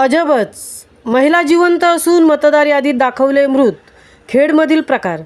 अजबच, महिला जिवंत असून मतदार यादीत दाखवले मृत. खेडमधील प्रकार.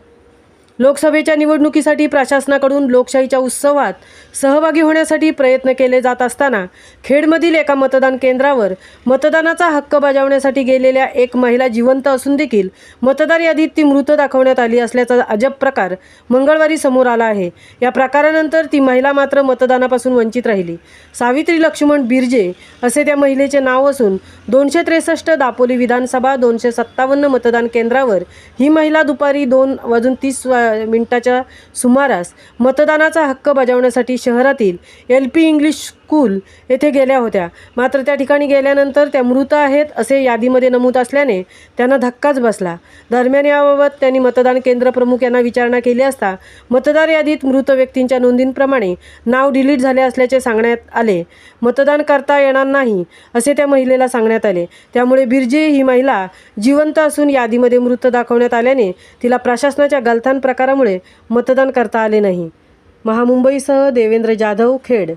लोकसभेच्या निवडणुकीसाठी प्रशासनाकडून लोकशाहीच्या उत्सवात सहभागी होण्यासाठी प्रयत्न केले जात असताना खेडमधील एका मतदान केंद्रावर मतदानाचा हक्क बजावण्यासाठी गेलेल्या एक महिला जिवंत असून देखील मतदार यादीत ती मृत दाखवण्यात आली असल्याचा अजब प्रकार मंगळवारी समोर आला आहे. या प्रकारानंतर ती महिला मात्र मतदानापासून वंचित राहिली. सावित्री लक्ष्मण बिर्जे असे त्या महिलेचे नाव असून 263 दापोली विधानसभा 257 मतदान केंद्रावर ही महिला दुपारी 2:30 मिनिटाच्या सुमारास मतदानाचा हक्क बजावण्यासाठी शहरातील LP इंग्लिश स्कूल येथे गेल्या होत्या. मात्र त्या ठिकाणी गेल्यानंतर त्या मृत आहेत असे यादीमध्ये नमूद असल्याने त्यांना धक्काच बसला. दरम्यान याबाबत त्यांनी मतदान केंद्र प्रमुख यांना विचारणा केली असता मतदार यादीत मृत व्यक्तींच्या नोंदींप्रमाणे नाव डिलीट झाले असल्याचे सांगण्यात आले. मतदान करता येणार नाही असे त्या महिलेला सांगण्यात आले. त्यामुळे बिर्जे ही महिला जिवंत असून यादीमध्ये मृत दाखवण्यात आल्याने तिला प्रशासनाच्या गलथान प्रकारामुळे मतदान करता आले नाही. महामुंबईसह देवेंद्र जाधव, खेड.